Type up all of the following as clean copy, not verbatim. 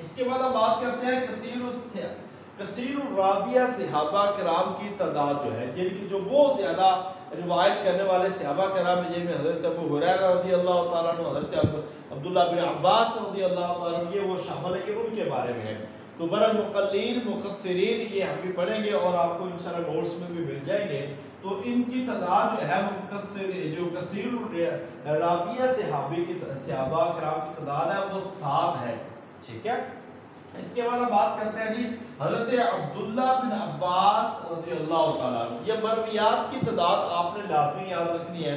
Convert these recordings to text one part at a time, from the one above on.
اس کے بعد ہم بات کرتے ہیں کثیر الرابیہ صحابہ کرام کی تعداد جو ہے، یعنی کہ جو بہت زیادہ روایت کرنے والے صحابہ کرام ہیں، جن میں حضرت ابو ہریرہ رضی اللہ تعالیٰ عنہ، حضرت عبداللہ بن عباس رضی اللہ تعالیٰ عنہ، یہ وہ شامل ہے، یہ ان کے بارے میں ہے۔ تو برل مقلین مکثرین یہ ہم بھی پڑھیں گے اور آپ کو انشاءاللہ نوٹس میں بھی مل جائیں گے۔ تو ان کی تعداد جو ہے جو کثیر الرابیہ صحابہ کرام کی تعداد ہے وہ 7 ہے، ٹھیک ہے۔ اس کے بعد ہم بات کرتے ہیں جی حضرت عبداللہ بن عباس رضی اللہ تعالیٰ عنہ۔ یہ مرویات کی تعداد آپ نے لازمی یاد رکھنی ہے،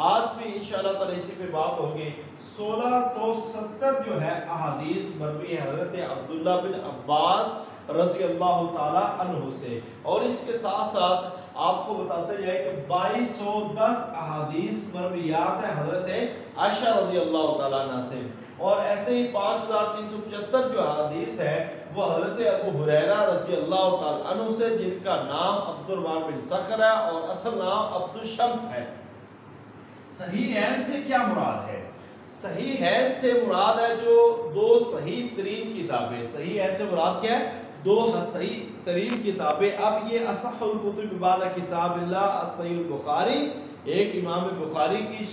آج بھی انشاءاللہ تعالی اسی پہ بات ہوگی۔ 1670 جو ہے احادیث مروی ہے حضرت عبداللہ بن عباس رضی اللہ تعالیٰ عنہ سے، اور اس کے ساتھ ساتھ آپ کو بتاتے جائے کہ 2210 احادیث مرویات ہے حضرت عائشہ رضی اللہ تعالیٰ عنہ سے، اور ایسے ہی 5375 جو حدیث ہے وہ حضرت ابو ہریرہ رضی اللہ تعالیٰ عنہ سے، جن کا نام عبد الرحمن بن صخر ہے اور اصل نام عبد الشمس ہے۔ صحیحین سے کیا مراد ہے؟ صحیحین سے مراد ہے جو 2 صحیح ترین کتابیں، صحیحین سے مراد کیا ہے؟ 2 صحیح ترین کتابیں۔ اب یہ اصح الکتب بعد کتاب اللہ صحیح البخاری، ایک امام بخاری کی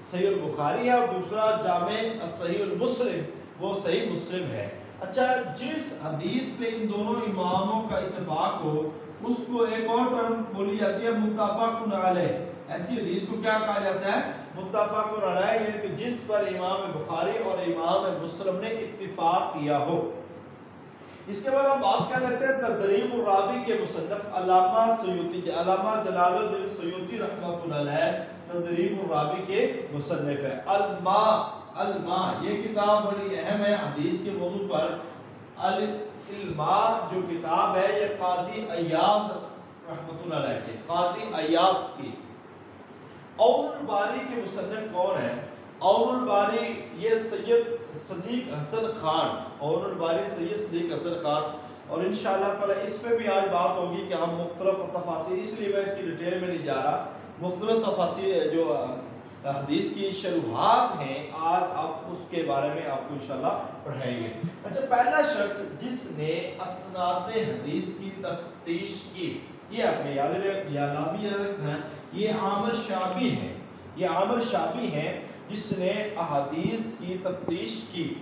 صحیح البخاری ہے اور دوسرا جامع صحیح المسلم، وہ صحیح مسلم ہے۔ اچھا، جس حدیث پہ ان دونوں اماموں کا اتفاق ہو اس کو ایک اور ٹرم بولی جاتی ہے متفق علیہ۔ ایسی حدیث کو کیا کہا جاتا ہے؟ متفق علیہ، یعنی کہ جس پر امام بخاری اور امام مسلم نے اتفاق کیا ہو۔ اس کے بعد ہم بات کر لیتے ہیں تدریب الراوی کے مصنف علامہ سیوطی، علامہ جلال الدین سیوطی رحمۃ اللہ علیہ تدریب الراوی کے مصنف ہے۔ الماء یہ کتاب بڑی اہم ہے حدیث کے موضوع پر۔ الماء جو کتاب ہے یہ قاضی ایاز رحمۃ اللہ علیہ کے، قاضی ایاز کی۔ عون الباری کے مصنف کون ہیں؟ عون الباری یہ سید صدیق حسن خان، عون الباری سید صدیق حسن خان، اور انشاءاللہ تعالی اس پہ بھی آج بات ہوگی کہ ہم مختلف تفاسیر، اس لیے میں اس کی ڈیٹیل میں نہیں جا رہا، مختلف تفاسیر جو حدیث کی شروحات ہیں آج آپ اس کے بارے میں آپ کو انشاءاللہ پڑھائیں گے۔ اچھا، پہلا شخص جس نے اسناد حدیث کی تفتیش کی، یہ آپ نے یاد رکھنا، یہ عامر شعبی ہے، یہ عامر شعبی ہیں جس نے احادیث کی تفتیش کی۔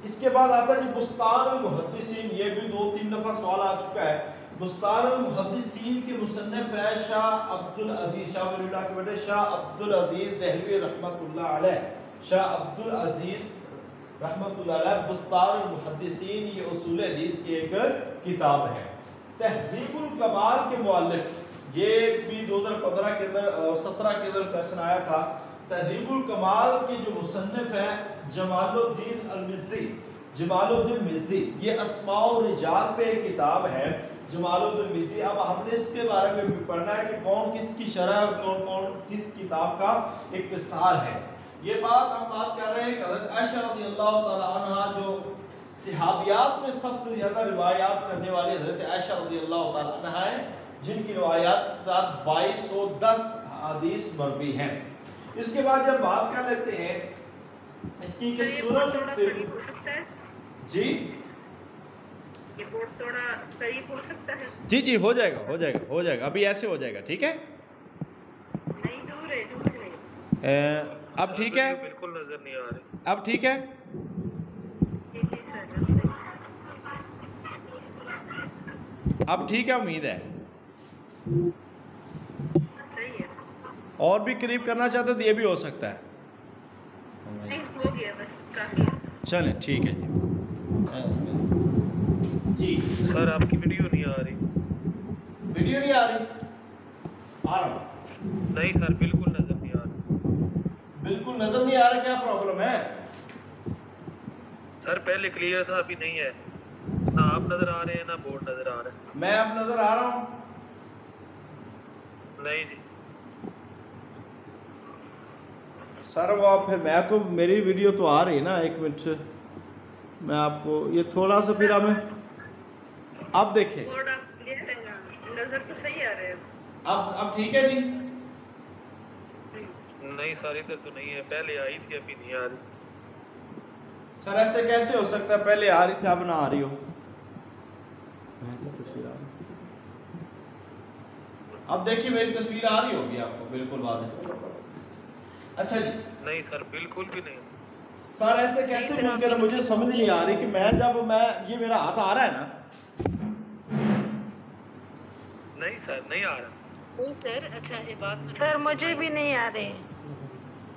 اس کے بعد آتا ہے جی بستان المحدثین، یہ بھی 2-3 دفعہ سوال آ چکا ہے۔ بستان المحدثین کے مصنف ہے شاہ عبد العزیز، شاہ ولی اللہ کے بیٹے شاہ عبد العزیز دہلوی رحمۃ اللہ علیہ، شاہ عبد العزیز رحمۃ اللہ علیہ۔ بستان المحدثین یہ اصول حدیث کی ایک کتاب ہے۔ تہذیب الکمال کے مؤلف، یہ بھی 2015 کے اندر اور 17 کے اندر کویسچن آیا تھا۔ تہذیب الکمال کے جو مصنف ہے جمال الدین المزی، جمال الدین مزی، یہ اسماء الرجال پہ ایک کتاب ہے جمال الدین مزی۔ اب ہم نے اس کے بارے میں بھی پڑھنا ہے کہ کون کس کی شرح اور کون کس کتاب کا اختصار ہے۔ یہ بات ہم بات کر رہے ہیں کہ حضرت عائشہ رضی اللہ تعالی عنہا جو صحابیات میں سب سے زیادہ روایات کرنے والی حضرت عائشہ رضی اللہ تعالی عنہا ہے، جن کی روایات کی تعداد 2210 حدیث مروی ہیں۔ اس کے بعد جب بات کر لیتے ہیں اس کی کہ سنن جی یہ بورڈ تھوڑا قریب ہو سکتا ہے؟ جی جی ہو جائے گا ابھی ایسے ہو جائے گا، ٹھیک ہے؟ نہیں دور ہے، دور نہیں۔ اب ٹھیک ہے؟ بالکل نظر نہیں آ رہی۔ اب ٹھیک ہے؟ جی جی سر، اب ٹھیک ہے، امید ہے صحیح ہے۔ اور بھی قریب کرنا چاہتے تو یہ بھی ہو سکتا ہے۔ نہیں ہو گیا بس، کافی ہے۔ چلیں ٹھیک ہے جی سر آپ کی ویڈیو نہیں آ رہی۔ ویڈیو نہیں آ رہی؟ آ رہا نہیں سر، بالکل نظر نہیں آ رہی۔ بالکل نظر نہیں آ رہا، کیا پرابلم ہے؟ سر پہلے کلیئر تھا، ابھی نہیں ہے، نہ آپ نظر آ رہے ہیں نہ بورڈ نظر آ رہا ہے۔ میں اب نظر آ رہا ہوں؟ نہیں جی سر وہ آپ پھر میں تو میری ویڈیو تو آ رہی ہے نا، 1 منٹ میں آپ کو یہ تھوڑا سا پھر ہمیں اب دیکھیں، بورڈ آپ کلیئر ہے نا، نظر تو صحیح آ رہے ہیں۔ اب ٹھیک ہے جی؟ نہیں سر ادھر تو نہیں ہے، پہلے آئی تھی ابھی نہیں آ رہی۔ سر ایسے کیسے ہو سکتا ہے پہلے آ رہی تھی اب نہ آ رہی ہو؟ تصویر آ رہی، اب دیکھیے میری تصویر آ رہی ہوگی آپ کو بالکل واضح. اچھا جی نہیں سر بالکل بھی نہیں. سر ایسے کیسے ممکن ہے؟ مجھے سمجھ نہیں آ رہی کہ میں جب یہ میرا ہاتھ آ رہا ہے نا. نہیں سر نہیں آ رہا. کوئی سر اچھا یہ بات سنیں. سر مجھے بھی نہیں آ رہے.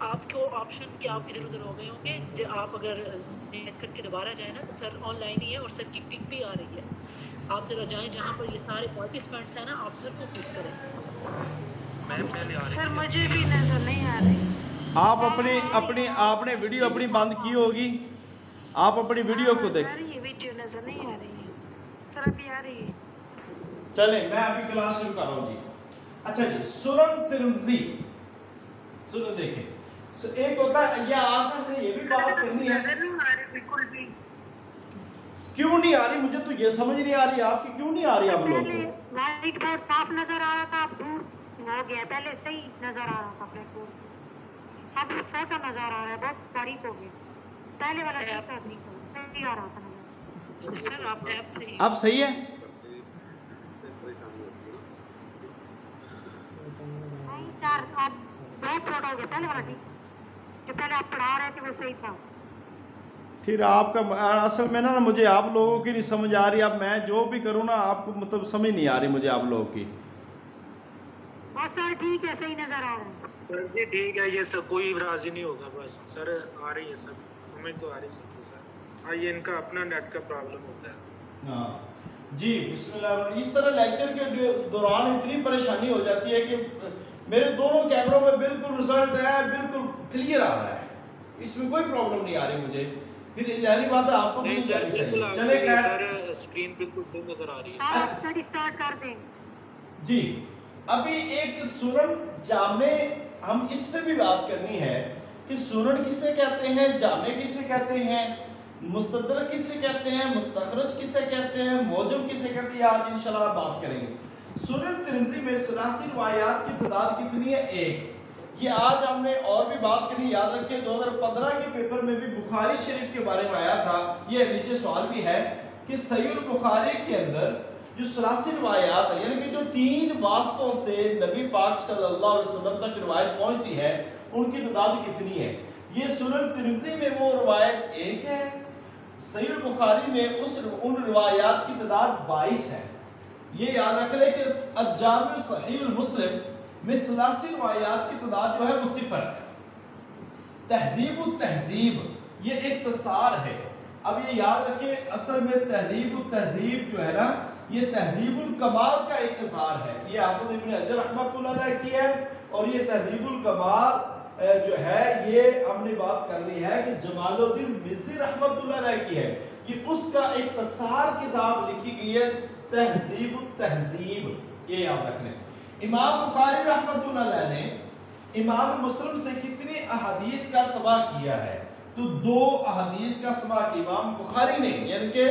آپ کو آپشن کہ آپ ادھر ادھر ہو گئے ہوں گے. آپ اگر میسج کر کے دوبارہ جائیں نا تو سر آن لائن ہی ہے اور سر کی پک بھی آ رہی ہے. آپ ذرا جائیں جہاں پر یہ سارے پارٹیسپینٹس ہیں نا، آپ سر کو کلک کریں. میم پہلے آ رہی سر مجھے بھی نظر نہیں آ رہی. آپ آپ نے ویڈیو اپنی بند کی ہوگی، آپ اپنی ویڈیو کو دیکھ. سر یہ ویڈیو نظر نہیں آ رہی ہے. سر ابھی آ رہی ہے. چلیں میں ابھی کلاس شروع کر رہا ہوں جی. اچھا جی سنن ترمذی سنو دیکھیں ایک ہوتا ہے یہ آج ہم نے یہ بھی بات کرنی ہے. نظر نہیں آ رہی بالکل بھی. کیوں نہیں آ رہی؟ مجھے تو یہ سمجھ نہیں آ رہی آپ کی کیوں نہیں آ رہی آپ لوگوں کو. وائٹ بورڈ صاف نظر آ رہا تھا، اب دور ہو گیا. پہلے صحیح نظر آ رہا تھا بلیک بورڈ، اب چھوٹا نظر آ رہا ہے، بہت باریک ہو گیا. پہلے والا صحیح آ رہا تھا نظر. سر آپ ایپ سے اب صحیح ہے؟ نہیں سر اب بہت چھوٹا ہو گیا. پہلے والا ٹھیک جو پہلے آپ پڑھا رہے تھے وہ صحیح تھا. پھر آپ کا اصل میں نا مجھے آپ لوگوں کی نہیں سمجھ آ رہی. اب میں جو بھی کروں نا آپ کو مطلب سمجھ نہیں آ رہی مجھے آپ لوگوں کی. بس سر ٹھیک ہے، صحیح نظر آ رہا ہے. سر جی ٹھیک ہے، یہ سب کوئی راضی نہیں ہوگا. بس سر آ رہی ہے سب سمجھ تو آ رہی سب کو سر. ہاں یہ ان کا اپنا نیٹ کا پرابلم ہوتا ہے. ہاں جی بسم اللہ. اس طرح لیکچر کے دوران اتنی پریشانی ہو جاتی ہے کہ میرے دونوں کیمروں میں بالکل رزلٹ ہے، بالکل کلیئر آ رہا ہے، اس میں کوئی پرابلم نہیں آ رہی مجھے. پھر ظاہری بات ہے آپ کو بھی نہیں سر جانی چاہیے. بالکل چلے خیر سر اسکرین بالکل صحیح نظر آ رہی ہے. سر آپ اسٹڈی اسٹارٹ کر دیں. جی ابھی ایک سنن جامع ہم اس پہ بھی بات کرنی ہے کہ سنن کسے کہتے ہیں، جامع کسے کہتے ہیں، مستدرک کسے کہتے ہیں، مستخرج کسے کہتے ہیں، موجم کسے کہتے ہیں. آج انشاءاللہ بات کریں گے. سنن ترمذی میں 83 روایات کی تعداد کتنی ہے؟ 1. یہ آج ہم نے اور بھی بات کرنی. یاد رکھیں 2015 کے پیپر میں بھی بخاری شریف کے بارے میں آیا تھا. یہ نیچے سوال بھی ہے کہ صحیح البخاری کے اندر جو 83 روایات ہیں، یعنی کہ جو 3 واسطوں سے نبی پاک صلی اللہ علیہ وسلم تک روایت پہنچتی ہے، ان کی تعداد کتنی ہے؟ یہ سنن ترمذی میں وہ روایت 1 ہے. صحیح البخاری میں ان روایات کی تعداد 22 ہے. یہ یاد رکھ لیں کہ الجامع صحیح المسلم میں 83 روایات کی تعداد جو ہے وہ 0 ہے. تہذیب التہذیب یہ اختصار ہے. اب یہ یاد رکھیں اصل میں تہذیب التہذیب جو ہے نا یہ تہذیب الکمال کا اختصار ہے. یہ حافظ ابن حجر رحمۃ اللہ علیہ کی ہے اور یہ تہذیب الکمال جو ہے یہ ہم نے بات کر لی ہے کہ جمال الدین مصری رحمۃ اللہ علیہ کی ہے. یہ اس کا اختصار کتاب لکھی گئی ہے تہذیب التہذیب. یہ یاد رکھ لیں. امام بخاری رحمۃ اللہ علیہ نے امام مسلم سے کتنی احادیث کا سماع کیا ہے؟ تو 2 احادیث کا سماع کی امام بخاری نے، یعنی کہ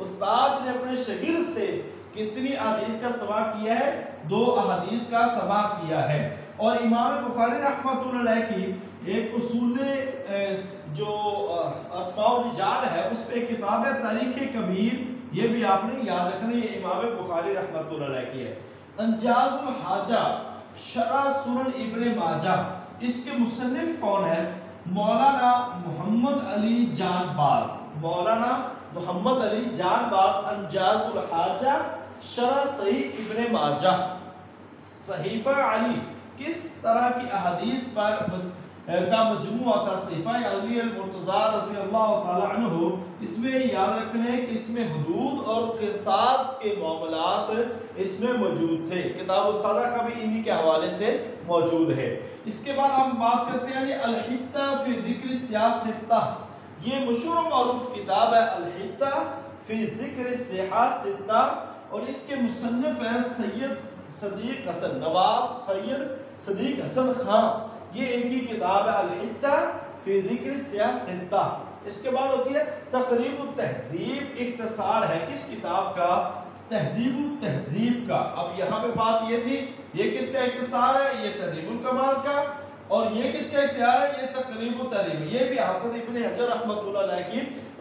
استاد نے اپنے شاگرد سے کتنی احادیث کا سماع کیا ہے؟ 2 احادیث کا سماع کیا ہے. اور امام بخاری رحمۃ اللہ علیہ کی ایک اصول جو اسماء الرجال ہے اس پہ کتاب ہے تاریخ کبیر. یہ بھی آپ نے یاد رکھنا، یہ امام بخاری رحمۃ اللہ علیہ کی ہے. انجاز الحاجہ شرح سنن ابن ماجہ، اس کے مصنف کون ہے؟ مولانا محمد علی جان باز. مولانا محمد علی جان باز انجاز الحاجہ شرح صحیح ابن ماجہ. صحیفہ علی کس طرح کی احادیث پر کا مجموعہ تھا؟ صحیفہ علی المرتضی رضی اللہ تعالی عنہ. اس میں یاد رکھنا ہے کہ اس میں حدود اور قصاص کے معاملات اس میں موجود تھے. کتاب الصلاۃ کا بھی انہی کے حوالے سے موجود ہے. اس کے بعد ہم بات کرتے ہیں الحتہ فی ذکر الصحاح ستہ. یہ مشہور و معروف کتاب ہے الحتہ فی ذکر الصحاح ستہ اور اس کے مصنف ہیں سید صدیق حسن، نواب سید صدیق حسن خان. یہ ان کی کتاب ہے الحتہ فی ذکر الصحاح ستہ. اس کے بعد ہوتی ہے تقریب التہذیب. اختصار ہے کس کتاب کا؟ تہذیب التہذیب کا. اب یہاں پہ بات یہ تھی یہ کس کا اختصار ہے؟ یہ تہذیب الکمال کا. اور یہ کس کا اختیار ہے؟ یہ تقریب التہذیب. یہ بھی حافظ ابن حجر رحمۃ اللہ علیہ کی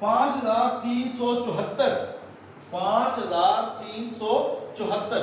5374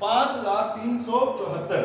5374।